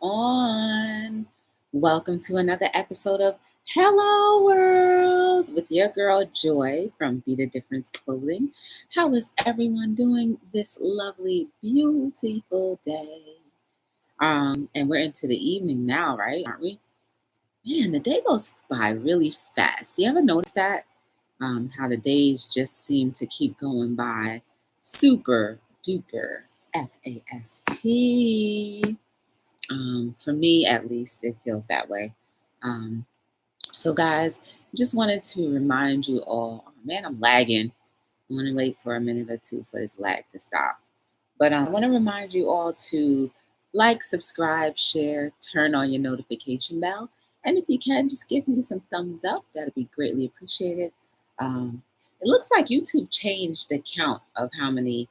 on? Welcome to another episode of Hello World with your girl Joy from Be the Difference Clothing. How is everyone doing this lovely, beautiful day? And we're into the evening now, right? Aren't we? Man, the day goes by really fast. Do you ever notice that? How the days just seem to keep going by super duper fast. For me, at least, it feels that way. Um, so, guys, just wanted to remind you all. Oh, man, I'm lagging. I'm gonna wait for a minute or two for this lag to stop. But I want to remind you all to like, subscribe, share, turn on your notification bell, and if you can, just give me some thumbs up. That'd be greatly appreciated. It looks like YouTube changed the count of the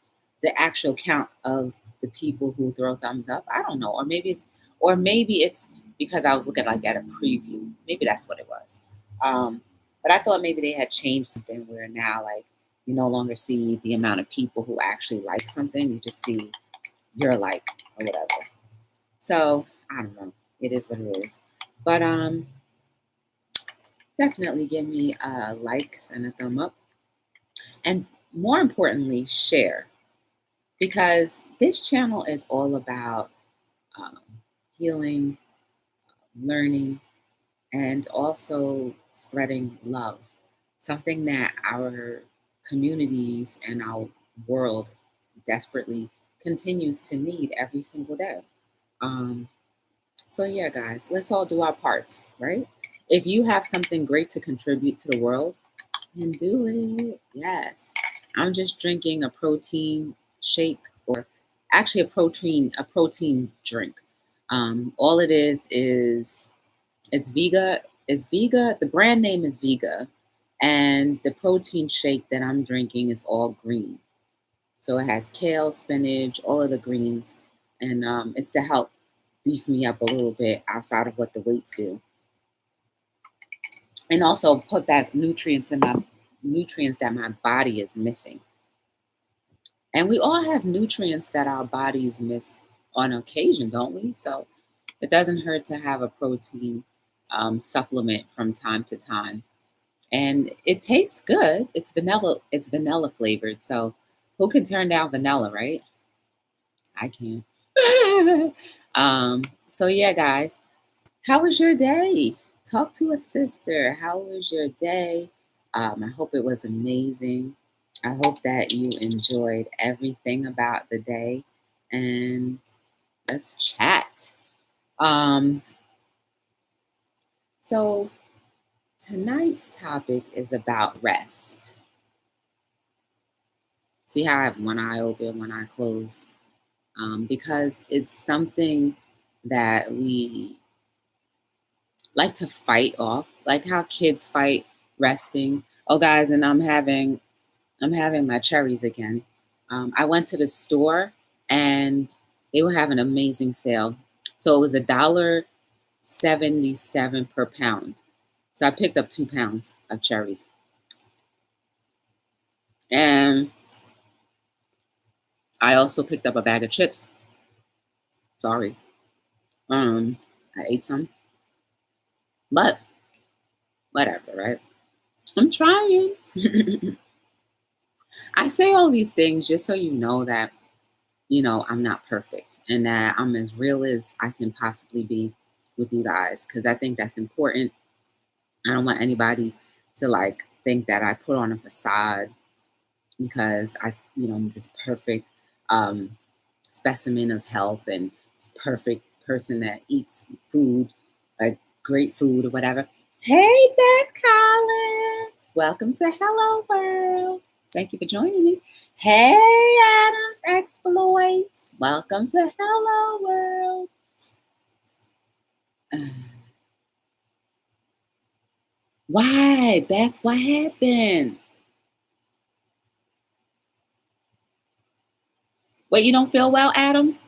actual count of the people who throw thumbs up. I don't know, or maybe it's because I was looking like at a preview. Maybe that's what it was. But I thought maybe they had changed something where now, like, you no longer see the amount of people who actually like something. You just see your like or whatever. So I don't know. It is what it is. But definitely give me likes and a thumb up. And more importantly, share. Because this channel is all about um, healing, learning, and also spreading love. Something that our communities and our world desperately continues to need every single day. Um, so, yeah, guys, let's all do our parts, right? If you have something great to contribute to the world, then do it. Yes. I'm just drinking a protein shake, or actually a protein drink. All it is it's Vega. It's Vega. The brand name is Vega, and the protein shake that I'm drinking is all green. So it has kale, spinach, all of the greens, and it's to help beef me up a little bit outside of what the weights do, and also put back nutrients that my body is missing. And we all have nutrients that our bodies miss on occasion, don't we? So it doesn't hurt to have a protein supplement from time to time. And it tastes good. It's vanilla. It's vanilla flavored. So who can turn down vanilla, right? I can. So yeah, guys, how was your day? Talk to a sister. How was your day? I hope it was amazing. I hope that you enjoyed everything about the day. And let's chat. Um, so tonight's topic is about rest. See how I have one eye open, one eye closed? Because it's something that we like to fight off, like how kids fight resting. Oh, guys, and I'm having my cherries again. I went to the store and they were having an amazing sale. So it was $1.77 per pound. So I picked up 2 pounds of cherries. And I also picked up a bag of chips. Sorry. I ate some, but whatever, right? I'm trying. I say all these things just so you know that, I'm not perfect and that I'm as real as I can possibly be with you guys, because I think that's important. I don't want anybody to like think that I put on a facade because I'm this perfect um, specimen of health and this perfect person that eats food, like great food or whatever. Hey, Beth Collins. Welcome to Hello World. Thank you for joining me. Hey, Adams Exploits. Welcome to Hello World. Why, Beth? What happened? Wait, you don't feel well, Adam?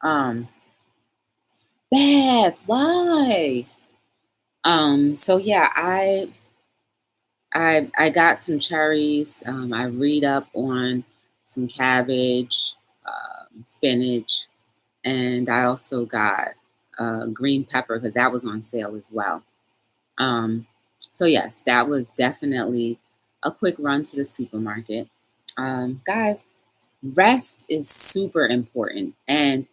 Um, Beth, why? So yeah, I got some cherries. I read up on some cabbage, spinach, And I also got green pepper because that was on sale as well. Um, so, yes, that was definitely a quick run to the supermarket. Guys, rest is super important. And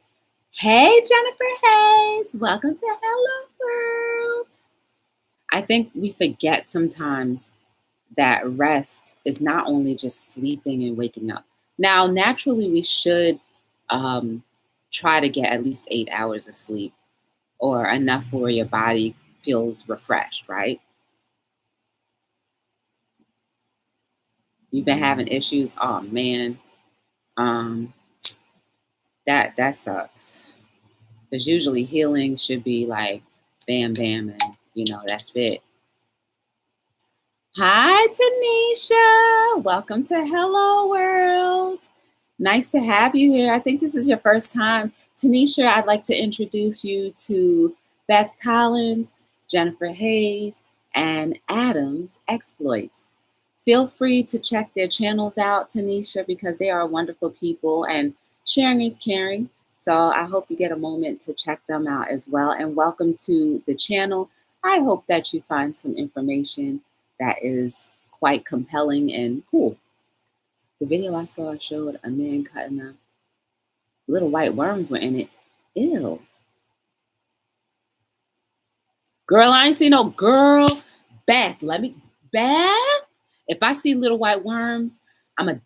hey, Jennifer Hayes, welcome to Hello World. I think we forget sometimes that rest is not only just sleeping and waking up. Now, naturally, we should um, try to get at least 8 hours of sleep or enough where your body feels refreshed, right? You've been having issues. Oh man, um, that sucks. Because usually healing should be like bam, bam, and that's it. Hi, Tanisha. Welcome to Hello World. Nice to have you here. I think this is your first time. Tanisha, I'd like to introduce you to Beth Collins, Jennifer Hayes, and Adams Exploits. Feel free to check their channels out, Tanisha, because they are wonderful people and sharing is caring. So I hope you get a moment to check them out as well. And welcome to the channel. I hope that you find some information that is quite compelling and cool. The video I saw showed a man cutting up. Little white worms were in it. Ew. Girl, I ain't seen no girl. Beth, Beth. If I see little white worms, and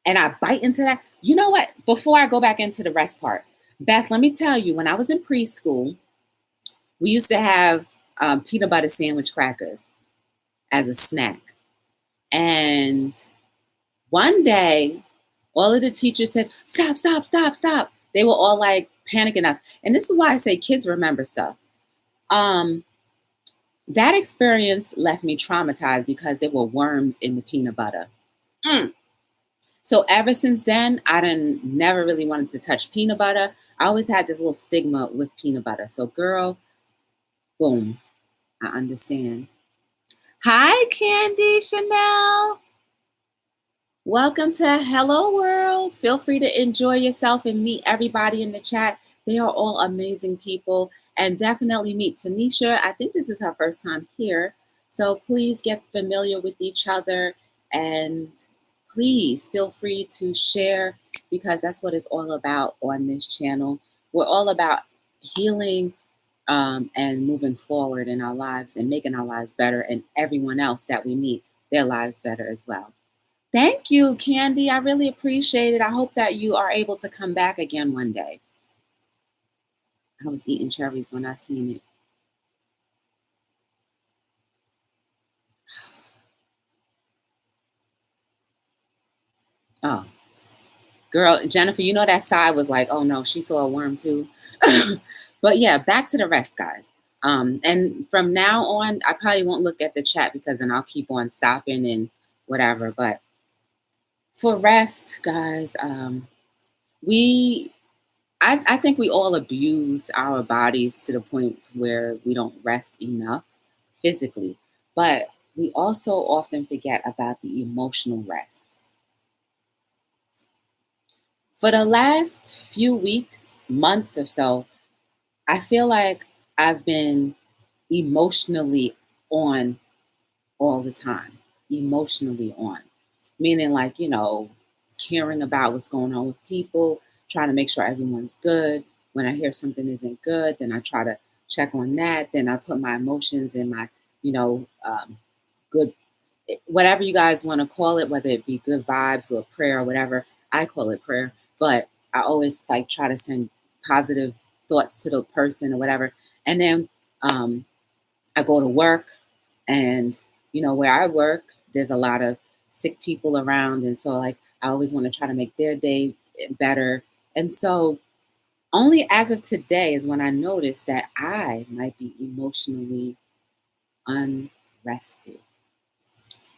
I bite into that. You know what? Before I go back into the rest part, Beth, let me tell you, when I was in preschool, we used to have peanut butter sandwich crackers as a snack. And one day, all of the teachers said, stop, stop, stop, stop. They were all like panicking us. And this is why I say kids remember stuff. Um, that experience left me traumatized because there were worms in the peanut butter. Mm. So ever since then, I done never really wanted to touch peanut butter. I always had this little stigma with peanut butter. So girl, boom, I understand. Hi, Candy Chanel. Welcome to Hello World. Feel free to enjoy yourself and meet everybody in the chat. They are all amazing people. And definitely meet Tanisha. I think this is her first time here. So please get familiar with each other and please feel free to share because that's what it's all about on this channel. We're all about healing and moving forward in our lives and making our lives better and everyone else that we meet, their lives better as well. Thank you, Candy. I really appreciate it. I hope that you are able to come back again one day. I was eating cherries when I seen it. Oh, girl, Jennifer, you know that side was like, oh no, she saw a worm too. But yeah, back to the rest, guys. And from now on, I probably won't look at the chat because then I'll keep on stopping and whatever. But for rest, guys, we I think we all abuse our bodies to the point where we don't rest enough physically, but we also often forget about the emotional rest. For the last few weeks, months or so, I feel like I've been emotionally on all the time, emotionally on, meaning like, caring about what's going on with people, trying to make sure everyone's good. When I hear something isn't good, then I try to check on that. Then I put my emotions in my, good, whatever you guys want to call it, whether it be good vibes or prayer or whatever. I call it prayer, but I always like try to send positive thoughts to the person or whatever. And then I go to work and, where I work, there's a lot of sick people around. And so, like, I always want to try to make their day better. And so, only as of today is when I noticed that I might be emotionally unrested.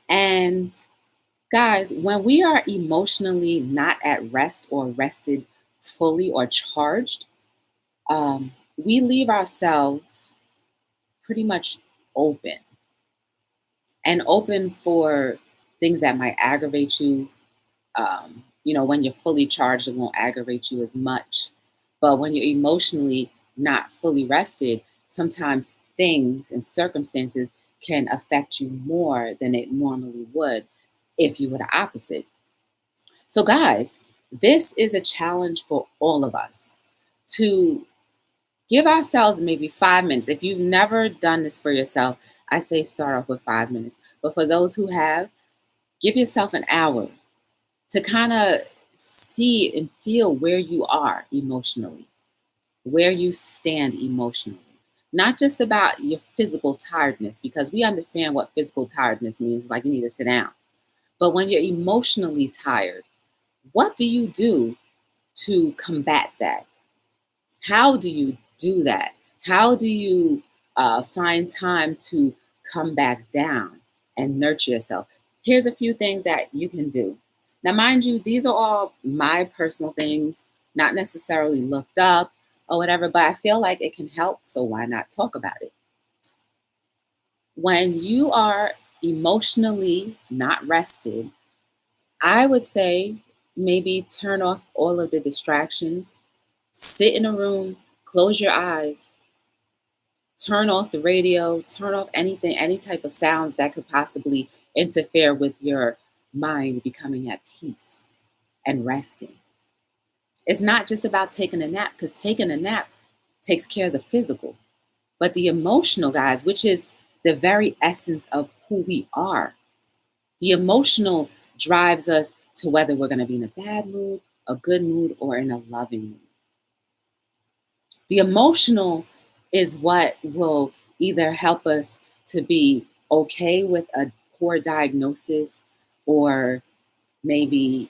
And guys, when we are emotionally not at rest or rested fully or charged, we leave ourselves pretty much open and open for things that might aggravate you, When you're fully charged, it won't aggravate you as much. But when you're emotionally not fully rested, sometimes things and circumstances can affect you more than it normally would if you were the opposite. So, guys, this is a challenge for all of us to give ourselves maybe 5 minutes. If you've never done this for yourself, I say start off with 5 minutes. But for those who have, give yourself an hour to kind of see and feel where you are emotionally, where you stand emotionally. Not just about your physical tiredness, because we understand what physical tiredness means, like you need to sit down. But when you're emotionally tired, what do you do to combat that? How do you do that? How do you find time to come back down and nurture yourself? Here's a few things that you can do. Now, mind you, these are all my personal things, not necessarily looked up or whatever, but I feel like it can help, so why not talk about it? When you are emotionally not rested, I would say maybe turn off all of the distractions, sit in a room, close your eyes, turn off the radio, turn off anything, any type of sounds that could possibly interfere with your mind becoming at peace and resting. It's not just about taking a nap, because taking a nap takes care of the physical, but the emotional, guys, which is the very essence of who we are. The emotional drives us to whether we're going to be in a bad mood, a good mood, or in a loving mood. The emotional is what will either help us to be okay with a poor diagnosis, or maybe,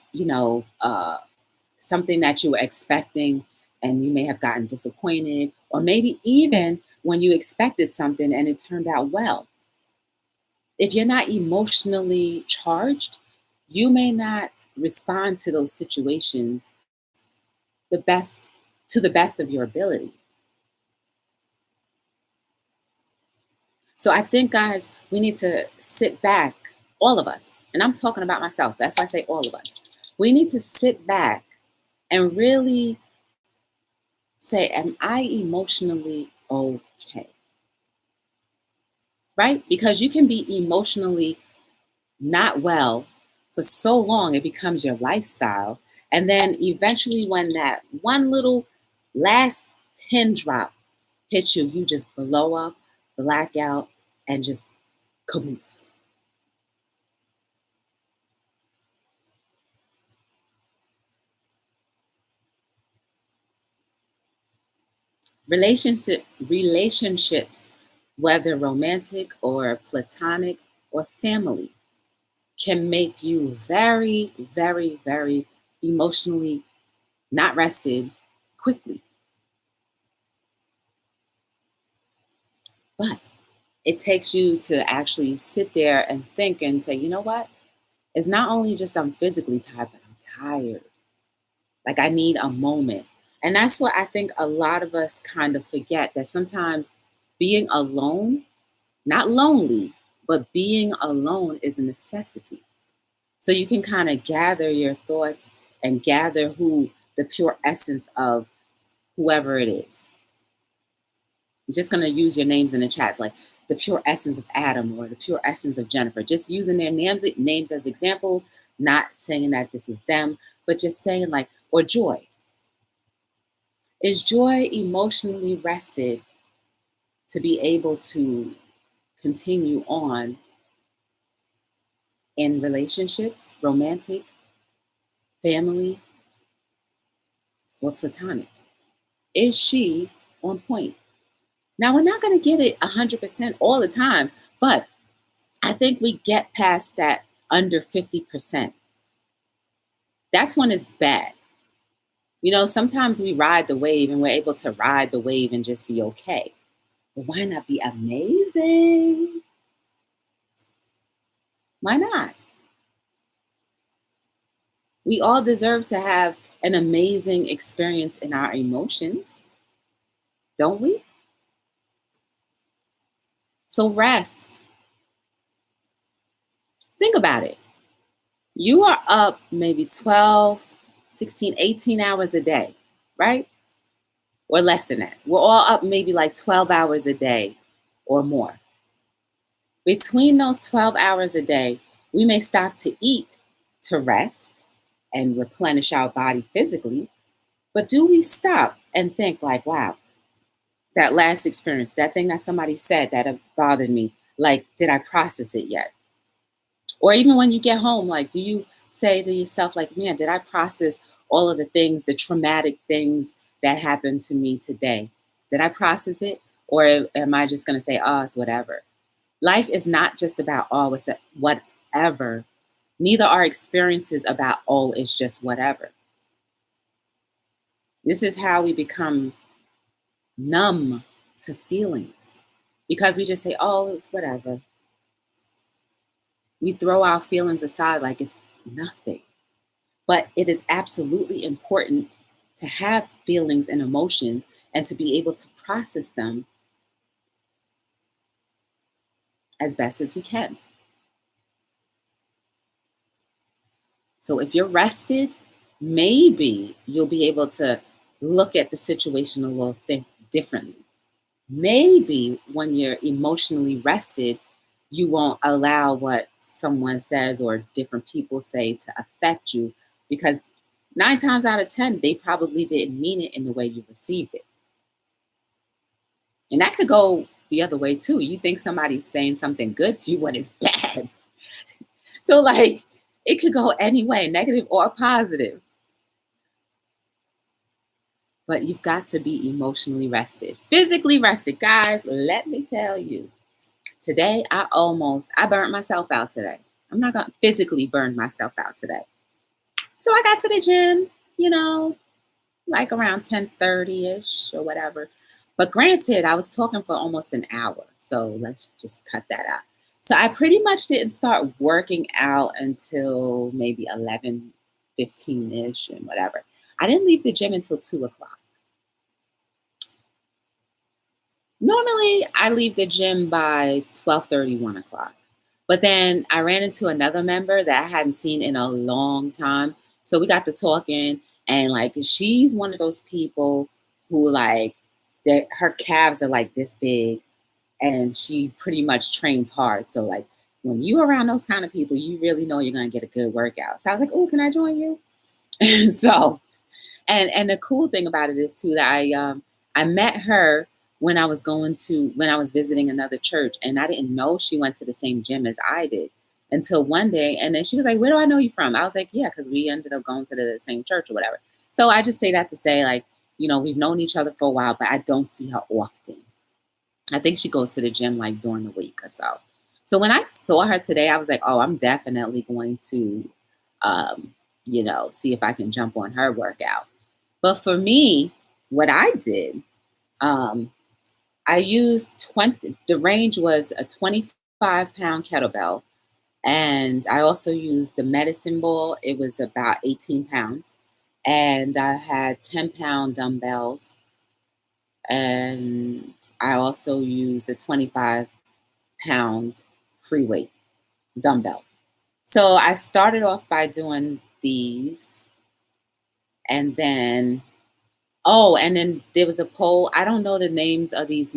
something that you were expecting and you may have gotten disappointed, or maybe even when you expected something and it turned out well. If you're not emotionally charged, you may not respond to those situations the best to the best of your ability. So I think, guys, we need to sit back, all of us, and I'm talking about myself. That's why I say all of us. We need to sit back and really say, am I emotionally okay? Right? Because you can be emotionally not well for so long, it becomes your lifestyle. And then eventually, when that one little last pin drop hits you, you just blow up, black out, and just kaboof. Relationships, whether romantic or platonic or family, can make you very, very, very emotionally not rested quickly. But it takes you to actually sit there and think and say, you know what? It's not only just I'm physically tired, but I'm tired. Like I need a moment. And that's what I think a lot of us kind of forget, that sometimes being alone, not lonely, but being alone is a necessity. So you can kind of gather your thoughts and gather who the pure essence of whoever it is. I'm just going to use your names in the chat, like the pure essence of Adam or the pure essence of Jennifer, just using their names as examples, not saying that this is them, but just saying like, or Joy. Is Joy emotionally rested to be able to continue on in relationships, romantic, family, or platonic? Is she on point? Now, we're not going to get it 100% all the time, but I think we get past that under 50%. That's when it's bad. Sometimes we ride the wave and we're able to ride the wave and just be okay. But why not be amazing? Why not? We all deserve to have an amazing experience in our emotions, don't we? So rest. Think about it. You are up maybe 12, 16, 18 hours a day, right? Or less than that. We're all up maybe like 12 hours a day or more. Between those 12 hours a day, we may stop to eat, to rest, and replenish our body physically. But do we stop and think, like, wow, that last experience, that thing that somebody said that bothered me, like, did I process it yet? Or even when you get home, like, do you say to yourself, like, man, did I process all of the things, the traumatic things that happened to me today? Did I process it? Or am I just going to say, oh, it's whatever? Life is not just about, oh, it's whatever. Neither are experiences about, oh, it's just whatever. This is how we become numb to feelings because we just say, oh, it's whatever. We throw our feelings aside like it's nothing. But it is absolutely important to have feelings and emotions and to be able to process them as best as we can. So if you're rested, maybe you'll be able to look at the situation a little differently. Maybe when you're emotionally rested, you won't allow what someone says or different people say to affect you because 9 times out of 10, they probably didn't mean it in the way you received it. And that could go the other way too. You think somebody's saying something good to you when it's bad. So, like, it could go any way, negative or positive. But you've got to be emotionally rested, physically rested. Guys, let me tell you, today I burnt myself out today. I'm not going to physically burn myself out today. So I got to the gym, you know, like around 10:30ish or whatever. But granted, I was talking for almost an hour. So let's just cut that out. So I pretty much didn't start working out until maybe 11:15ish and whatever. I didn't leave the gym until 2 o'clock. Normally, I leave the gym by 12:30, 1 o'clock. But then I ran into another member that I hadn't seen in a long time. So we got to talking, and like she's one of those people who like her calves are like this big, and she pretty much trains hard. So like when you around those kind of people, you really know you're gonna get a good workout. So I was like, "Oh, can I join you?" So and the cool thing about it is too that I met her when I was visiting another church, and I didn't know she went to the same gym as I did until one day, and then she was like, "Where do I know you from?" I was like, "Yeah, because we ended up going to the same church or whatever." So I just say that to say, like, we've known each other for a while, but I don't see her often. I think she goes to the gym like during the week or so. So when I saw her today, I was like, "Oh, I'm definitely going to, see if I can jump on her workout." But for me, what I did, um, I used 20, the range was a 25-pound kettlebell. And I also used the medicine ball. It was about 18 pounds. And I had 10-pound dumbbells. And I also used a 25-pound free weight dumbbell. So I started off by doing these. And then Oh, and then there was a pole. I don't know the names of these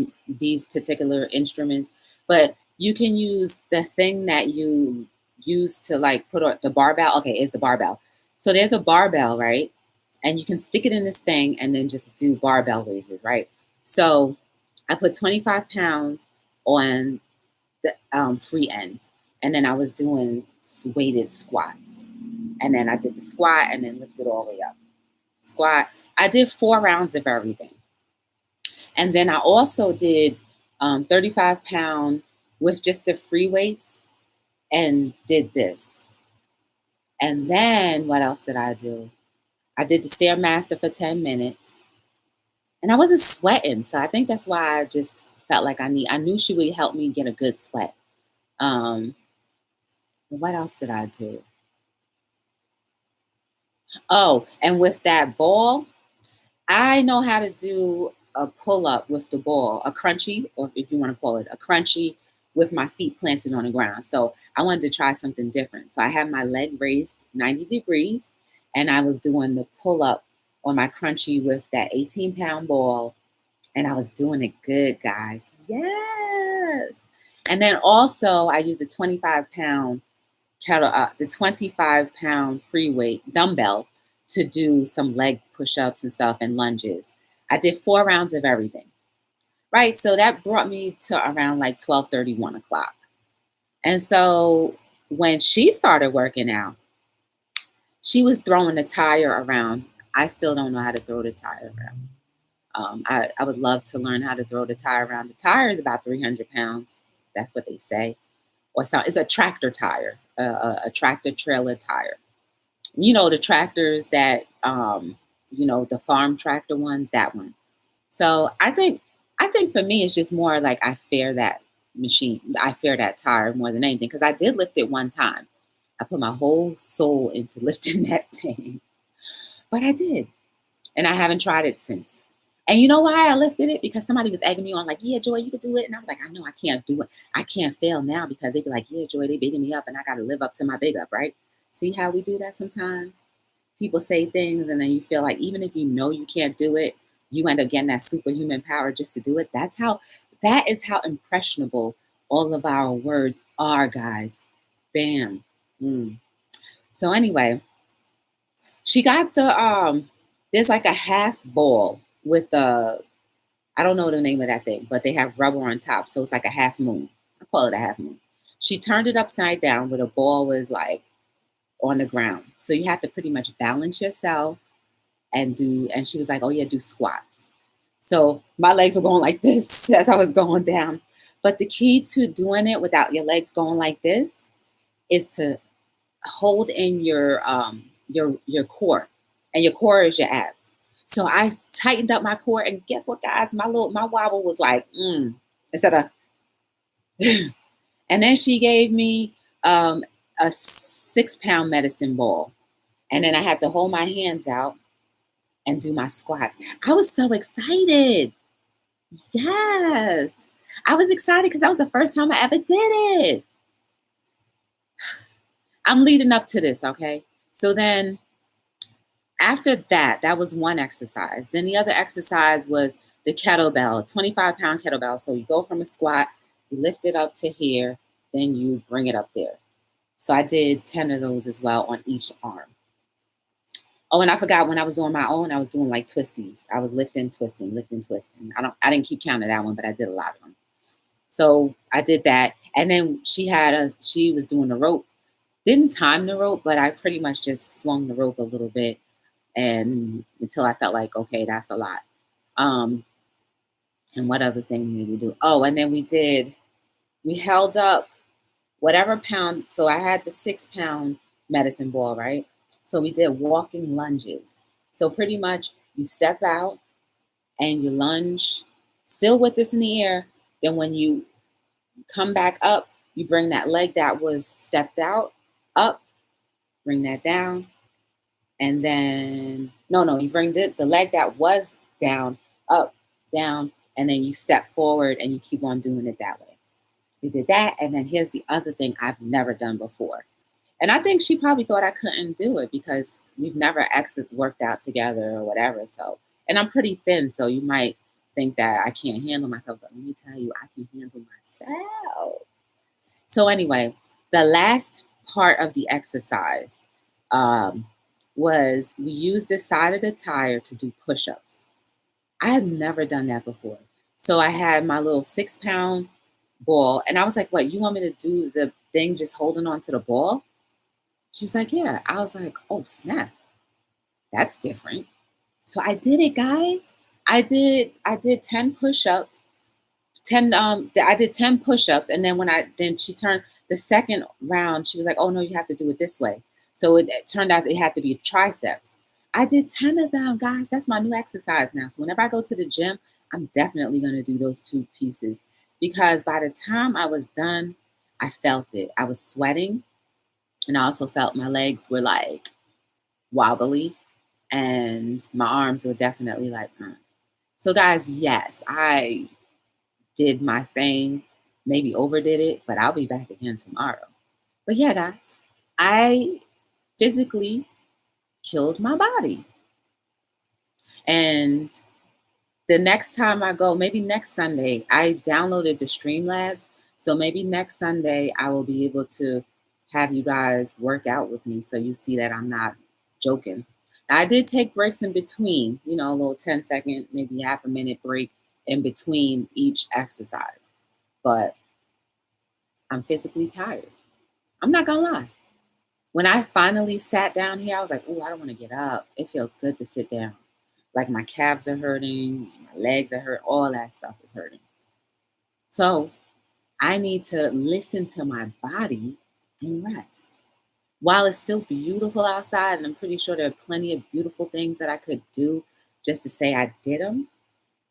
particular instruments, but you can use the thing that you use to like put on the barbell. Okay, it's a barbell. So there's a barbell, right? And you can stick it in this thing and then just do barbell raises, right? So I put 25 pounds on the free end, and then I was doing weighted squats, and then I did the squat and then lifted all the way up squat. I did 4 rounds of everything. And then I also did 35-pound with just the free weights and did this. And then what else did I do? I did the Stairmaster for 10 minutes and I wasn't sweating. So I think that's why I just felt like I knew she would help me get a good sweat. Um, what else did I do? Oh, and with that ball, I know how to do a pull up with the ball, a crunchy, or if you want to call it a crunchy with my feet planted on the ground. So I wanted to try something different. So I had my leg raised 90 degrees and I was doing the pull up on my crunchie with that 18-pound ball. And I was doing it good, guys. Yes. And then also I used a 25-pound the 25-pound free weight dumbbell to do some leg push-ups and stuff and lunges. I did 4 rounds of everything. Right. So that brought me to around like 12:30, 1 o'clock. And so when she started working out, she was throwing the tire around. I still don't know how to throw the tire around. I would love to learn how to throw the tire around. The tire is about 300 pounds. That's what they say. Or so it's a tractor tire, a tractor trailer tire. You know, the tractors that, the farm tractor ones, that one. So I think for me it's just more like I fear that tire more than anything because I did lift it one time. I put my whole soul into lifting that thing, but I did, and I haven't tried it since. And you know why I lifted it? Because somebody was egging me on, like, "Yeah, Joy, you could do it," and I was like, "I know I can't do it. I can't fail now because they'd be like, 'Yeah, Joy, they bigging me up, and I got to live up to my big up,' right?" See how we do that sometimes? People say things and then you feel like even if you know you can't do it, you end up getting that superhuman power just to do it. That is how impressionable all of our words are, guys. Bam. Mm. So anyway, she got there's like a half ball with the I don't know the name of that thing, but they have rubber on top. So it's like a half moon. I call it a half moon. She turned it upside down where the ball was like on the ground. So you have to pretty much balance yourself and she was like, "Oh yeah, do squats." So my legs were going like this as I was going down. But the key to doing it without your legs going like this is to hold in your core. And your core is your abs. So I tightened up my core and guess what, guys? My wobble was like instead of and then she gave me a 6-pound medicine ball. And then I had to hold my hands out and do my squats. I was so excited. Yes. I was excited because that was the first time I ever did it. I'm leading up to this, okay? So then after that, that was one exercise. Then the other exercise was the kettlebell, 25-pound kettlebell. So you go from a squat, you lift it up to here, then you bring it up there. So I did 10 of those as well on each arm. Oh, and I forgot when I was on my own, I was doing like twisties. I was lifting, twisting, lifting, twisting. I didn't keep count of that one, but I did a lot of them. So I did that. And then she was doing the rope. Didn't time the rope, but I pretty much just swung the rope a little bit and until I felt like, okay, that's a lot. Um, and what other thing did we do? Oh, and then we held up whatever pound. So I had the 6-pound medicine ball, right? So we did walking lunges. So pretty much you step out and you lunge, still with this in the air. Then when you come back up, you bring that leg that was stepped out up, bring that down, and then no, you bring the leg that was down up, down, and then you step forward and you keep on doing it that way. We did that, and then here's the other thing I've never done before. And I think she probably thought I couldn't do it because we've never worked out together or whatever. So, and I'm pretty thin, so you might think that I can't handle myself. But let me tell you, I can handle myself. So anyway, the last part of the exercise um, was we used the side of the tire to do push-ups. I have never done that before. So I had my little 6-pound ball, and I was like, "What? You want me to do the thing just holding on to the ball?" She's like, "Yeah." I was like, "Oh snap, that's different." So I did it, guys. I did 10 push-ups 10 I did 10 push-ups and then then she turned the second round, she was like, "Oh no, you have to do it this way." So it turned out it had to be triceps. I did 10 of them, guys. That's my new exercise now. So whenever I go to the gym, I'm definitely going to do those two pieces because by the time I was done, I felt it. I was sweating and I also felt my legs were like wobbly and my arms were definitely like. So guys, yes, I did my thing. maybe overdid it, but I'll be back again tomorrow. But yeah, guys, I physically killed my body. And the next time I go, maybe next Sunday, I downloaded the Streamlabs. So maybe next Sunday I will be able to have you guys work out with me so you see that I'm not joking. Now, I did take breaks in between, a little 10-second, maybe half a minute break in between each exercise. But I'm physically tired. I'm not gonna lie. When I finally sat down here, I was like, oh, I don't want to get up. It feels good to sit down. Like my calves are hurting, my legs are hurt, all that stuff is hurting. So I need to listen to my body and rest. While it's still beautiful outside, and I'm pretty sure there are plenty of beautiful things that I could do just to say I did them,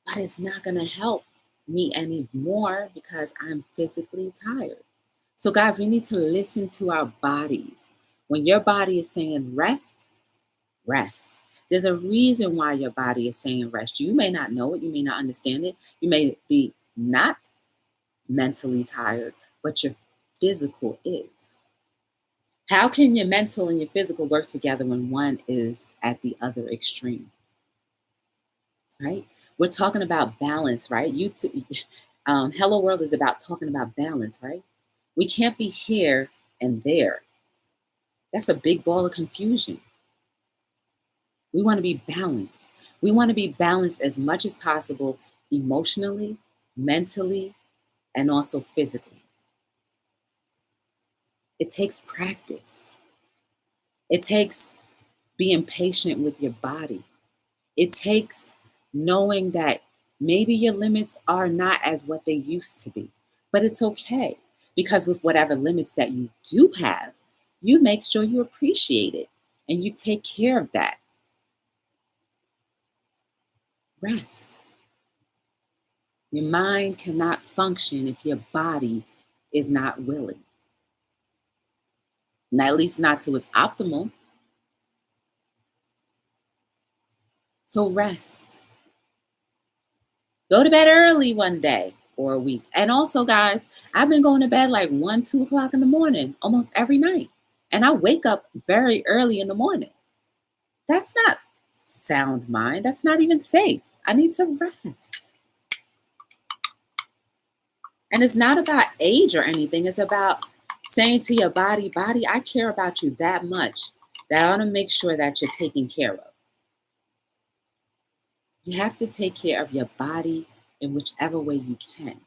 but it's not going to help me anymore because I'm physically tired. So, guys, we need to listen to our bodies. When your body is saying rest, rest. There's a reason why your body is saying rest. You may not know it, you may not understand it, you may be not mentally tired, but your physical is. How can your mental and your physical work together when one is at the other extreme? Right? We're talking about balance, right? Hello World is about talking about balance, right? We can't be here and there. That's a big ball of confusion. We want to be balanced. We want to be balanced as much as possible emotionally, mentally, and also physically. It takes practice. It takes being patient with your body. It takes knowing that maybe your limits are not as what they used to be, but it's okay because with whatever limits that you do have, you make sure you appreciate it and you take care of that. Rest. Your mind cannot function if your body is not willing. And at least not to its optimal. So rest. Go to bed early one day or a week. And also, guys, I've been going to bed like 1, 2 o'clock in the morning almost every night. And I wake up very early in the morning. That's not sound mind. That's not even safe. I need to rest. And it's not about age or anything. It's about saying to your body, I care about you that much that I want to make sure that you're taken care of. You have to take care of your body in whichever way you can.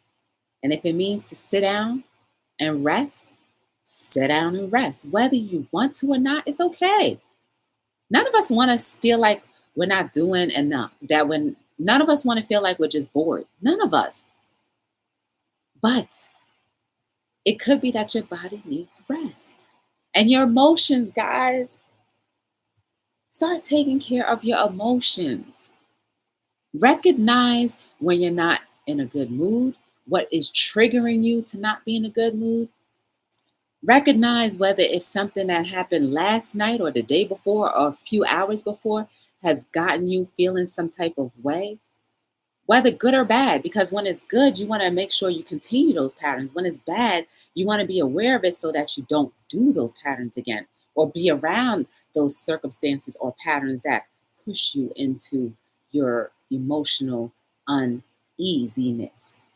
And if it means to sit down and rest, sit down and rest. Whether you want to or not, it's okay. None of us want to feel like we're not doing enough. None of us want to feel like we're just bored. None of us. But it could be that your body needs rest. And your emotions, guys, start taking care of your emotions. Recognize when you're not in a good mood, what is triggering you to not be in a good mood. Recognize whether if something that happened last night or the day before or a few hours before has gotten you feeling some type of way, whether good or bad, because when it's good, you want to make sure you continue those patterns. When it's bad, you want to be aware of it so that you don't do those patterns again or be around those circumstances or patterns that push you into your emotional uneasiness.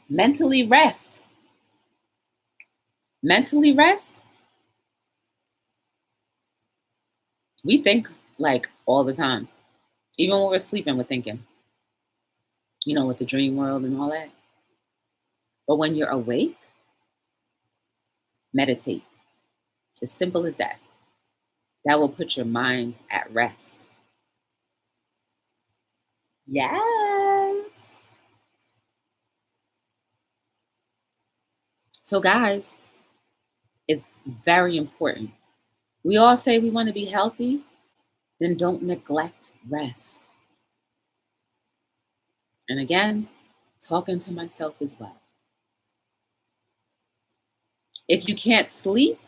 Mentally rest. Mentally rest. We think like all the time. Even when we're sleeping, we're thinking, with the dream world and all that. But when you're awake, meditate. As simple as that. That will put your mind at rest. Yes. So, guys, it's very important. We all say we want to be healthy, then don't neglect rest. And again, talking to myself as well. If you can't sleep,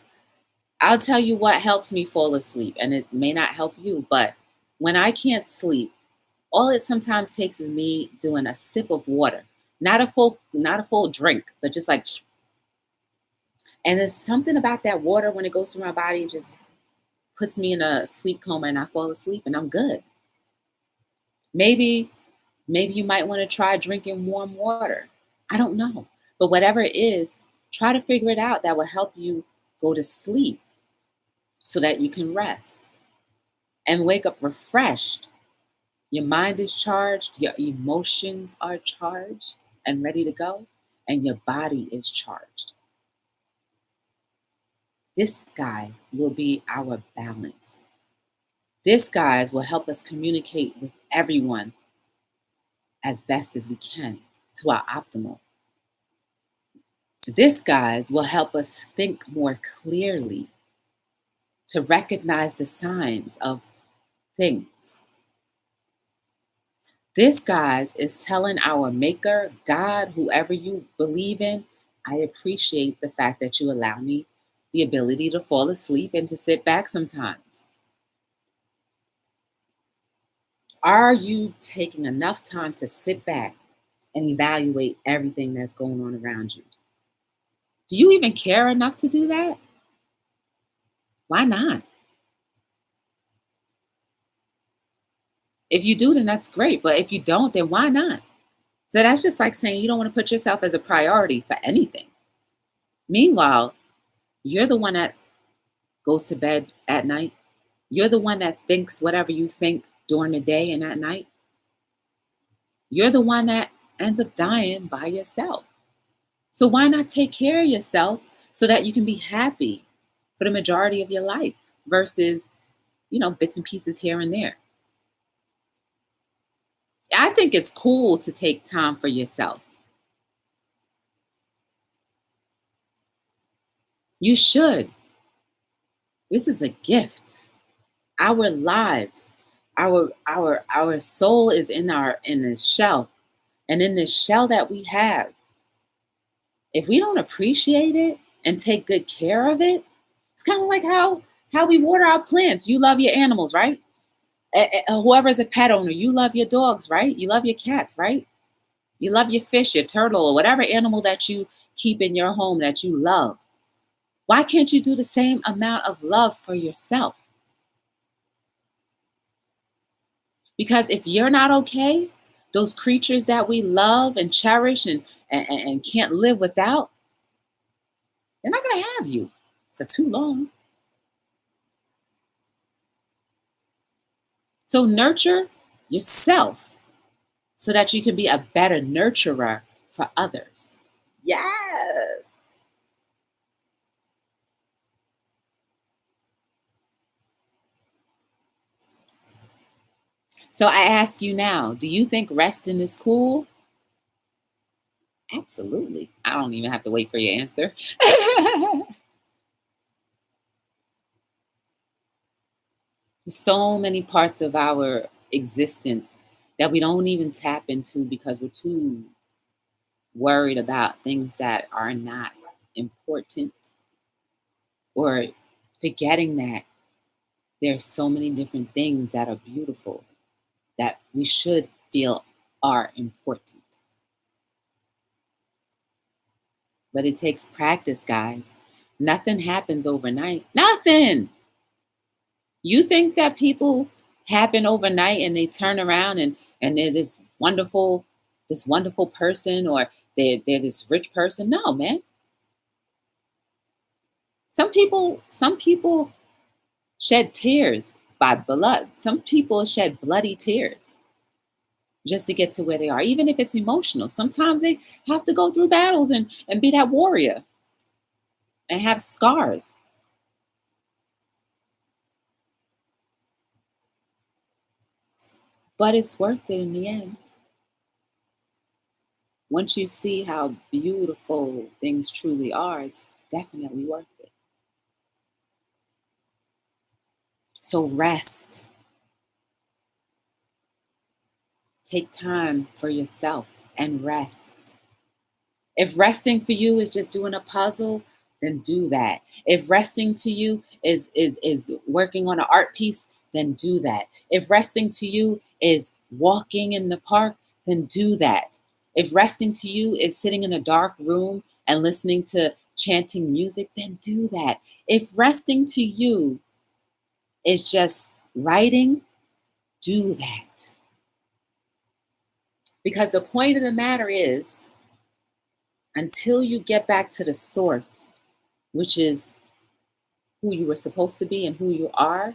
I'll tell you what helps me fall asleep. And it may not help you, but when I can't sleep, All it sometimes takes is me doing a sip of water, not a full drink, but just like, and there's something about that water when it goes through my body, it just puts me in a sleep coma and I fall asleep and I'm good. Maybe, maybe you might want to try drinking warm water. I don't know. But whatever it is, try to figure it out that will help you go to sleep so that you can rest and wake up refreshed. Your mind is charged, your emotions are charged and ready to go, and your body is charged. This, guys, will be our balance. This, guys, will help us communicate with everyone as best as we can to our optimal. This, guys, will help us think more clearly to recognize the signs of things. This, guys, is telling our maker, God, whoever you believe in, I appreciate the fact that you allow me the ability to fall asleep and to sit back sometimes. Are you taking enough time to sit back and evaluate everything that's going on around you? Do you even care enough to do that? Why not? If you do, then that's great. But if you don't, then why not? So that's just like saying you don't want to put yourself as a priority for anything. Meanwhile, you're the one that goes to bed at night. You're the one that thinks whatever you think during the day and at night. You're the one that ends up dying by yourself. So why not take care of yourself so that you can be happy for the majority of your life versus, bits and pieces here and there. I think it's cool to take time for yourself. You should. This is a gift. Our lives, our soul is in this shell. And in this shell that we have, if we don't appreciate it and take good care of it, it's kind of like how we water our plants. You love your animals, right? Whoever's a pet owner, you love your dogs, right? You love your cats, right? You love your fish, your turtle, or whatever animal that you keep in your home that you love. Why can't you do the same amount of love for yourself? Because if you're not okay, those creatures that we love and cherish and can't live without, they're not going to have you for too long. So nurture yourself so that you can be a better nurturer for others. Yes. So I ask you now, do you think resting is cool? Absolutely. I don't even have to wait for your answer. There's so many parts of our existence that we don't even tap into because we're too worried about things that are not important, or forgetting that there's so many different things that are beautiful that we should feel are important. But it takes practice, guys. Nothing happens overnight. Nothing. You think that people happen overnight and they turn around and they're this wonderful person, or they're this rich person? No, man. Some people shed tears by blood. Some people shed bloody tears just to get to where they are, even if it's emotional. Sometimes they have to go through battles and be that warrior and have scars. But it's worth it in the end. Once you see how beautiful things truly are, it's definitely worth it. So rest. Take time for yourself and rest. If resting for you is just doing a puzzle, then do that. If resting to you is working on an art piece, then do that. If resting to you is walking in the park, then do that. If resting to you is sitting in a dark room and listening to chanting music, then do that. If resting to you is just writing, do that. Because the point of the matter is, until you get back to the source, which is who you were supposed to be and who you are,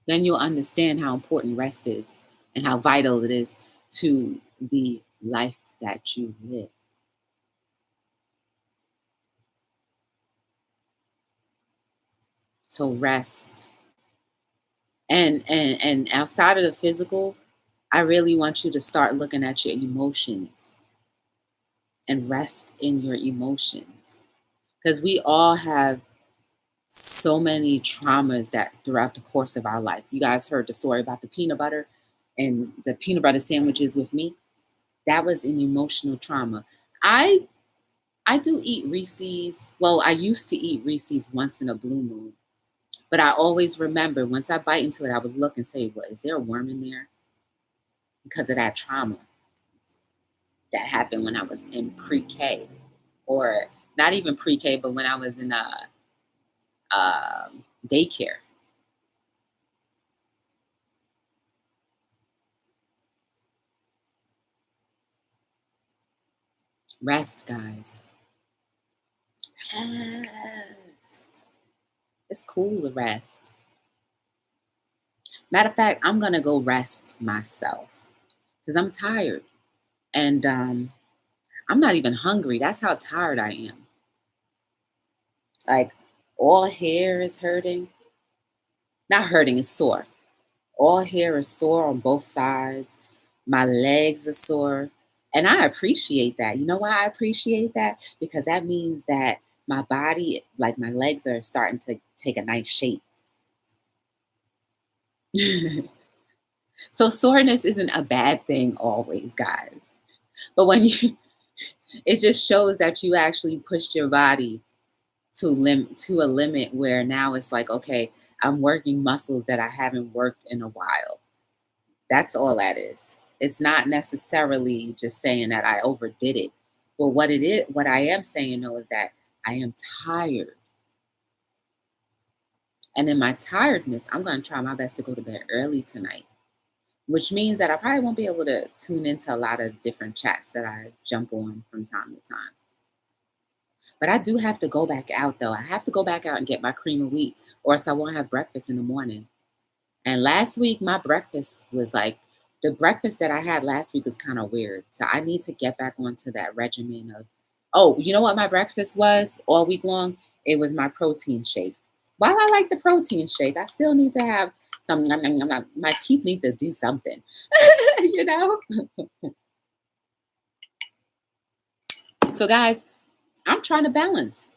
then you'll understand how important rest is and how vital it is to the life that you live. So rest. And outside of the physical, I really want you to start looking at your emotions and rest in your emotions. Because we all have so many traumas that throughout the course of our life. You guys heard the story about the peanut butter and the peanut butter sandwiches with me. That was an emotional trauma. I I do eat Reese's. Well, I used to eat Reese's once in a blue moon, but I always remember once I bite into it, I would look and say, "What is there a worm in there?" Because of that trauma that happened when I was in pre-K, or not even pre-K, but when I was in daycare. Rest, guys. Rest. It's cool to rest. Matter of fact, I'm gonna go rest myself because I'm tired and I'm not even hungry. That's how tired I am. Like all hair is hurting. Not hurting, it's sore. All hair is sore on both sides. My legs are sore. And I appreciate that. You know why I appreciate that? Because that means that my body, like my legs, are starting to take a nice shape. So soreness isn't a bad thing always, guys. But when you, it just shows that you actually pushed your body to a limit where now it's like, okay, I'm working muscles that I haven't worked in a while. That's all that is. It's not necessarily just saying that I overdid it. But what I am saying though is that I am tired. And in my tiredness, I'm going to try my best to go to bed early tonight, which means that I probably won't be able to tune into a lot of different chats that I jump on from time to time. But I do have to go back out though. I have to go back out and get my cream of wheat, or else I won't have breakfast in the morning. And last week, my breakfast was like the breakfast that I had last week was kind of weird. So I need to get back onto that regimen of, oh, you know what my breakfast was all week long? It was my protein shake. While I like the protein shake, I still need to have some, my teeth need to do something, you know? So, guys, I'm trying to balance.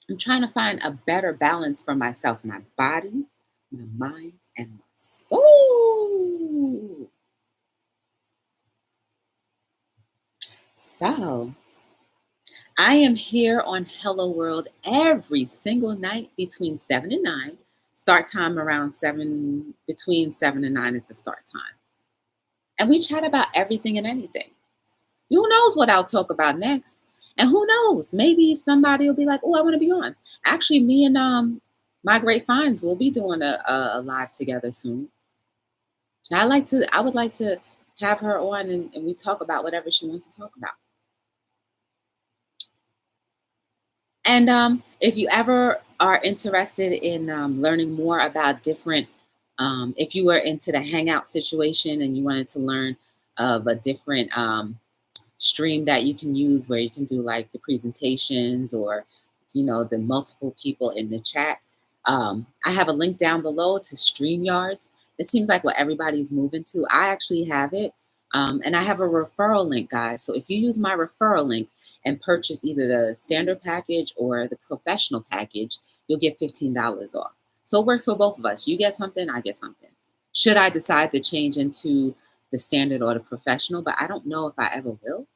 I'm trying to find a better balance for myself, my body, my mind, and my soul. So, I am here on Hello World every single night between 7 and 9. Start time around 7, between 7 and 9 is the start time. And we chat about everything and anything. Who knows what I'll talk about next? And who knows? Maybe somebody will be like, oh, I want to be on. Actually, me and my great finds will be doing a live together soon. I would like to have her on and we talk about whatever she wants to talk about. And if you ever are interested in learning more about different, if you were into the hangout situation and you wanted to learn of a different stream that you can use where you can do like the presentations or, the multiple people in the chat, I have a link down below to StreamYards. It seems like what everybody's moving to. I actually have it. And I have a referral link, guys. So if you use my referral link, and purchase either the standard package or the professional package, you'll get $15 off. So it works for both of us. You get something, I get something. Should I decide to change into the standard or the professional, but I don't know if I ever will.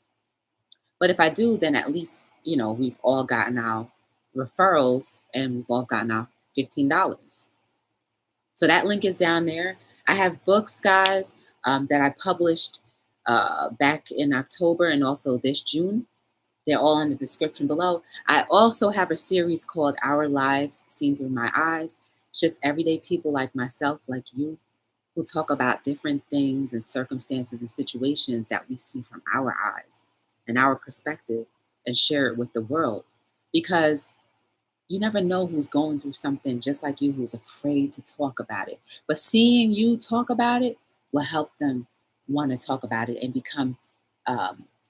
But if I do, then at least, we've all gotten our referrals and we've all gotten our $15. So that link is down there. I have books, guys, that I published back in October and also this June. They're all in the description below. I also have a series called Our Lives Seen Through My Eyes. It's just everyday people like myself, like you, who talk about different things and circumstances and situations that we see from our eyes and our perspective and share it with the world. Because you never know who's going through something just like you who's afraid to talk about it. But seeing you talk about it will help them want to talk about it and become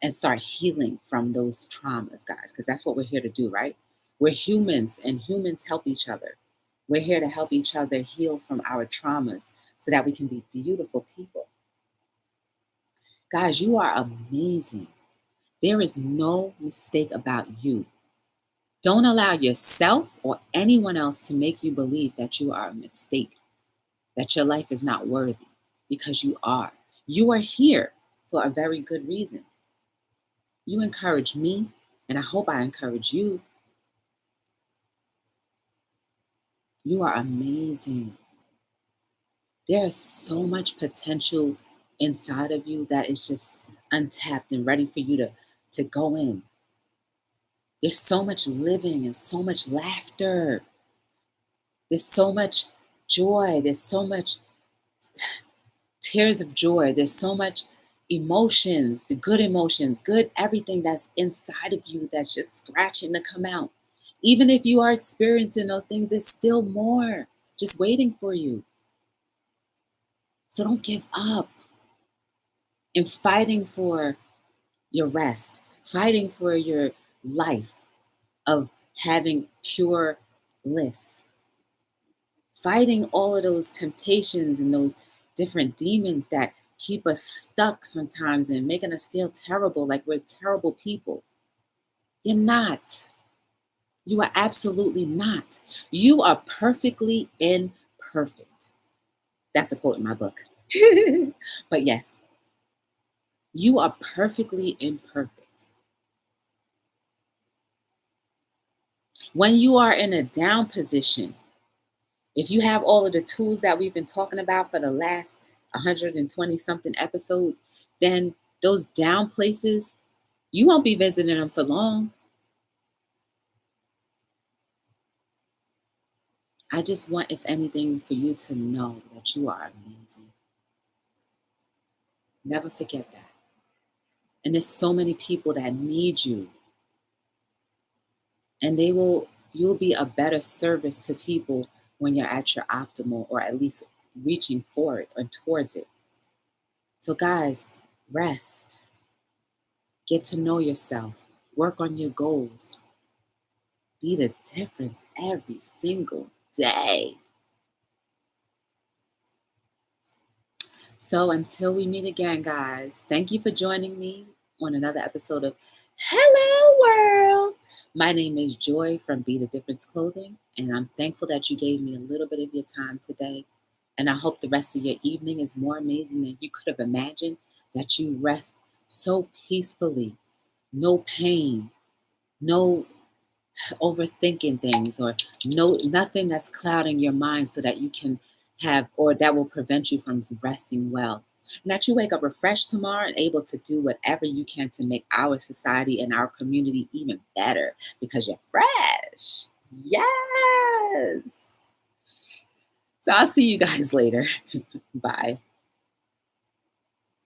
and start healing from those traumas, guys, because that's what we're here to do, right? We're humans and humans help each other. We're here to help each other heal from our traumas so that we can be beautiful people. Guys, you are amazing. There is no mistake about you. Don't allow yourself or anyone else to make you believe that you are a mistake, that your life is not worthy, because you are. You are here for a very good reason. You encourage me, and I hope I encourage you. You are amazing. There is so much potential inside of you that is just untapped and ready for you to go in. There's so much living and so much laughter. There's so much joy. There's so much tears of joy. There's so much emotions, the good emotions, good everything that's inside of you that's just scratching to come out. Even if you are experiencing those things, there's still more just waiting for you. So don't give up in fighting for your rest, fighting for your life of having pure bliss, fighting all of those temptations and those different demons that keep us stuck sometimes and making us feel terrible, like we're terrible people. You're not. You are absolutely not. You are perfectly imperfect. That's a quote in my book. But yes, you are perfectly imperfect. When you are in a down position, if you have all of the tools that we've been talking about for the last 120 something episodes, then those down places, you won't be visiting them for long. I just want, if anything, for you to know that you are amazing. Never forget that. And there's so many people that need you. And you'll be a better service to people when you're at your optimal or at least reaching for it or towards it. So, guys, rest. Get to know yourself. Work on your goals. Be the difference every single day. So until we meet again, guys, thank you for joining me on another episode of Hello World. My name is Joy from Be the Difference Clothing, and I'm thankful that you gave me a little bit of your time today. And I hope the rest of your evening is more amazing than you could have imagined, that you rest so peacefully, no pain, no overthinking things, or nothing that's clouding your mind so that you can have, or that will prevent you from resting well. And that you wake up refreshed tomorrow and able to do whatever you can to make our society and our community even better because you're fresh. Yes. So I'll see you guys later. Bye.